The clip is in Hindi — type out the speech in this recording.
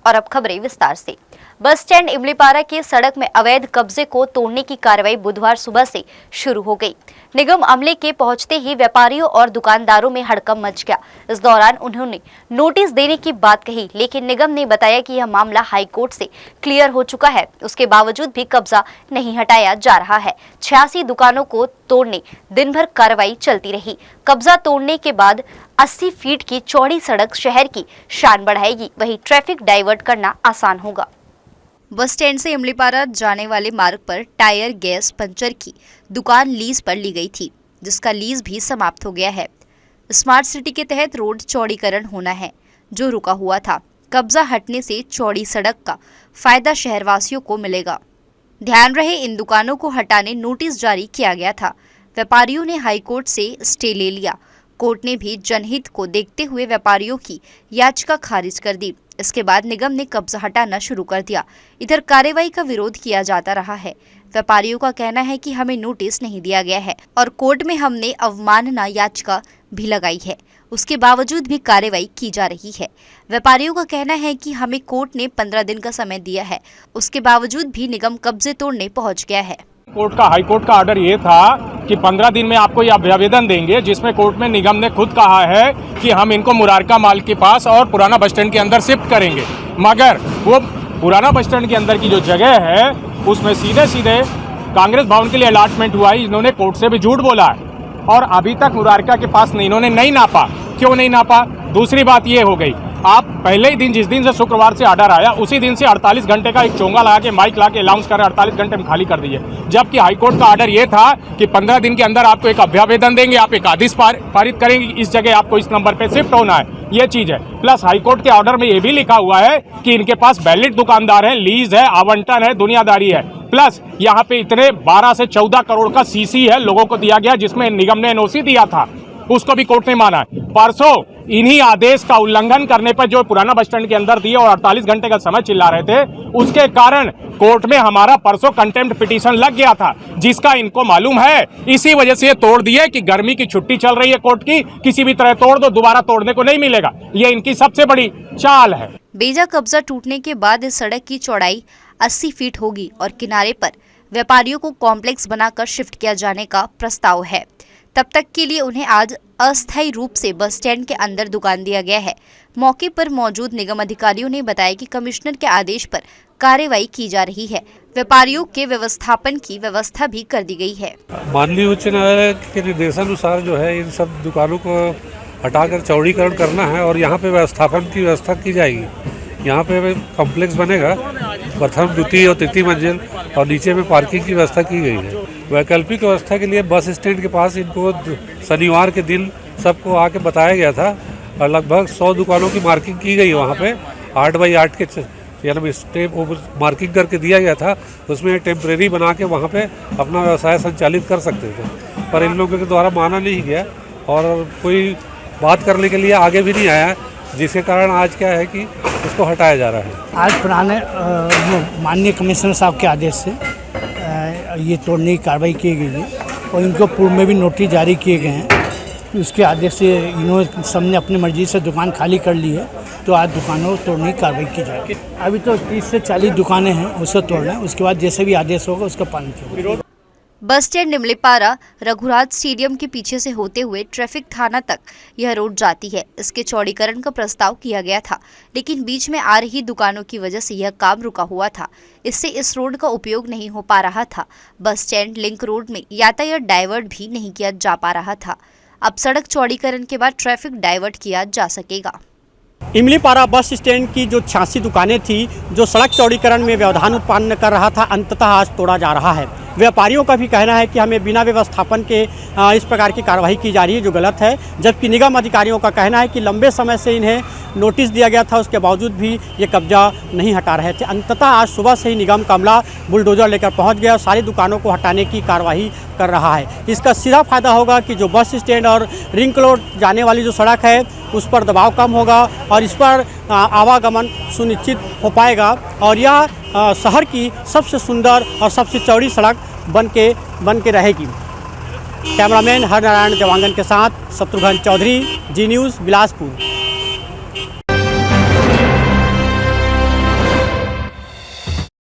और अब खबरें विस्तार से। बस स्टैंड इमलीपारा के सड़क में अवैध कब्जे को तोड़ने की कार्रवाई बुधवार सुबह से शुरू हो गई। निगम अमले के पहुंचते ही व्यापारियों और दुकानदारों में हड़कंप मच गया। इस दौरान उन्होंने नोटिस देने की बात कही, लेकिन निगम ने बताया कि यह मामला हाई कोर्ट से क्लियर हो चुका है। उसके बावजूद भी कब्जा नहीं हटाया जा रहा है। 86 दुकानों को तोड़ने दिन भर कार्रवाई चलती रही। कब्जा तोड़ने के बाद 80 फीट की चौड़ी सड़क शहर की शान बढ़ाएगी, वहीं ट्रैफिक डाइवर्ट करना आसान होगा। बस स्टैंड से इमलीपारा जाने वाले मार्ग पर टायर, गैस, पंचर की दुकान लीज पर ली गई थी, जिसका लीज भी समाप्त हो गया है। स्मार्ट सिटी के तहत रोड चौड़ीकरण होना है, जो रुका हुआ था। कब्जा हटने से चौड़ी सड़क का फायदा शहरवासियों को मिलेगा। ध्यान रहे, इन दुकानों को हटाने नोटिस जारी किया गया था। व्यापारियों ने हाईकोर्ट से स्टे ले लिया। कोर्ट ने भी जनहित को देखते हुए व्यापारियों की याचिका खारिज कर दी। इसके बाद निगम ने कब्जा हटाना शुरू कर दिया। इधर कार्रवाई का विरोध किया जाता रहा है। व्यापारियों का कहना है कि हमें नोटिस नहीं दिया गया है और कोर्ट में हमने अवमानना याचिका भी लगाई है, उसके बावजूद भी कार्रवाई की जा रही है। व्यापारियों का कहना है कि हमें कोर्ट ने 15 दिन का समय दिया है, उसके बावजूद भी निगम कब्जे तोड़ने पहुँच गया है। हाई कोर्ट का ऑर्डर ये था कि 15 दिन में आपको ये आवेदन देंगे, जिसमें कोर्ट में निगम ने खुद कहा है कि हम इनको मुरारका माल के पास और पुराना बस स्टैंड के अंदर शिफ्ट करेंगे। मगर वो पुराना बस स्टैंड के अंदर की जो जगह है उसमें सीधे सीधे कांग्रेस भवन के लिए अलॉटमेंट हुआ है। इन्होंने कोर्ट से भी झूठ बोला है और अभी तक मुरारका के पास इन्होंने नहीं नापा। क्यों नहीं नापा? दूसरी बात ये हो गई, आप पहले ही दिन, जिस दिन से शुक्रवार से ऑर्डर आया, उसी दिन से 48 घंटे का एक चोंगा लगा के माइक ला के अनाउंस कर 48 घंटे में खाली कर दीजिए। जबकि हाईकोर्ट का ऑर्डर ये था कि 15 दिन के अंदर आपको एक अभ्यावेदन देंगे, आप एक आदेश पारित करेंगे, इस जगह आपको इस नंबर पे शिफ्ट होना है, ये चीज है। प्लस हाईकोर्ट के ऑर्डर में ये भी लिखा हुआ है कि इनके पास वैलिड दुकानदार है, लीज है, आवंटन है, दुनियादारी है। प्लस यहाँ पे इतने 12 से 14 करोड़ का सीसी है, लोगों को दिया गया, जिसमें निगम ने एनओसी दिया था, उसको भी कोर्ट ने माना है। परसों इन्हीं आदेश का उल्लंघन करने पर जो पुराना बस स्टैंड के अंदर दिए और 48 घंटे का समय चिल्ला रहे थे, उसके कारण कोर्ट में हमारा परसों कंटेम्प्ट पिटीशन लग गया था, जिसका इनको मालूम है। इसी वजह से ये तोड़ दिए कि गर्मी की छुट्टी चल रही है कोर्ट की, किसी भी तरह तोड़ दो, दोबारा तोड़ने को नहीं मिलेगा। ये इनकी सबसे बड़ी चाल है। बेजा कब्जा टूटने के बाद इस सड़क की चौड़ाई 80 फीट होगी और किनारे पर व्यापारियों को कॉम्प्लेक्स बनाकर शिफ्ट किया जाने का प्रस्ताव है। तब तक के लिए उन्हें आज अस्थायी रूप से बस स्टैंड के अंदर दुकान दिया गया है। मौके पर मौजूद निगम अधिकारियों ने बताया कि कमिश्नर के आदेश पर कार्रवाई की जा रही है। व्यापारियों के व्यवस्थापन की व्यवस्था भी कर दी गई है। माननीय उच्च न्यायालय के निर्देशानुसार जो है, इन सब दुकानों को हटाकर चौड़ीकरण करना है और यहाँ पे व्यवस्थापन की व्यवस्था की जाएगी। यहाँ पे कॉम्प्लेक्स बनेगा, प्रथम, द्वितीय और तृतीय मंजिल, और नीचे में पार्किंग की व्यवस्था की गई है। वैकल्पिक व्यवस्था के लिए बस स्टैंड के पास इनको शनिवार के दिन सबको आके बताया गया था और लगभग 100 दुकानों की मार्किंग की गई। वहाँ पे 8 बाई 8 के यानी स्टेप मार्किंग करके दिया गया था। उसमें टेम्परेरी बना के वहाँ पे अपना व्यवसाय संचालित कर सकते थे, पर इन लोगों के द्वारा माना नहीं गया और कोई बात करने के लिए आगे भी नहीं आया, जिसके कारण आज क्या है कि उसको हटाया जा रहा है। आज पुराने माननीय कमिश्नर साहब के आदेश से ये तोड़ने की कार्रवाई की गई है और इनको पूर्व में भी नोटिस जारी किए गए हैं। उसके आदेश से इन्होंने सबने अपनी मर्जी से दुकान खाली कर ली है, तो आज दुकानों को तोड़ने की कार्रवाई की जाएगी। अभी तो 30 से 40 दुकानें हैं, उसको तोड़ना है। उसके बाद जैसे भी आदेश होगा उसका पालन किया। Bus stand Imlipara Raghuraj stadium के पीछे से होते हुए ट्रैफिक थाना तक यह रोड जाती है। इसके चौड़ीकरण का प्रस्ताव किया गया था, लेकिन बीच में आ रही दुकानों की वजह से यह काम रुका हुआ था। इससे इस रोड का उपयोग नहीं हो पा रहा था। बस स्टैंड लिंक रोड में यातायात डाइवर्ट भी नहीं किया जा पा रहा था। अब सड़क चौड़ीकरण के बाद ट्रैफिक डाइवर्ट किया जा सकेगा। इमलीपारा बस स्टैंड की जो 86 दुकानें थी, जो सड़क चौड़ीकरण में व्यवधान उत्पन्न कर रहा था, अंततः आज तोड़ा जा रहा है। व्यापारियों का भी कहना है कि हमें बिना व्यवस्थापन के इस प्रकार की कार्रवाई की जा रही है, जो गलत है। जबकि निगम अधिकारियों का कहना है कि लंबे समय से इन्हें नोटिस दिया गया था, उसके बावजूद भी ये कब्जा नहीं हटा रहे थे। अंततः आज सुबह से ही निगम का अमला बुलडोजर लेकर पहुंच गया और सारी दुकानों को हटाने की कार्रवाई कर रहा है। इसका सीधा फायदा होगा कि जो बस स्टैंड और रिंग रोड जाने वाली जो सड़क है, उस पर दबाव कम होगा और इस पर आवागमन सुनिश्चित हो पाएगा और यह शहर की सबसे सुंदर और सबसे चौड़ी सड़क बन के रहेगी। कैमरामैन हरनारायण देवांगन के साथ शत्रुघ्न चौधरी, जी न्यूज़, बिलासपुर।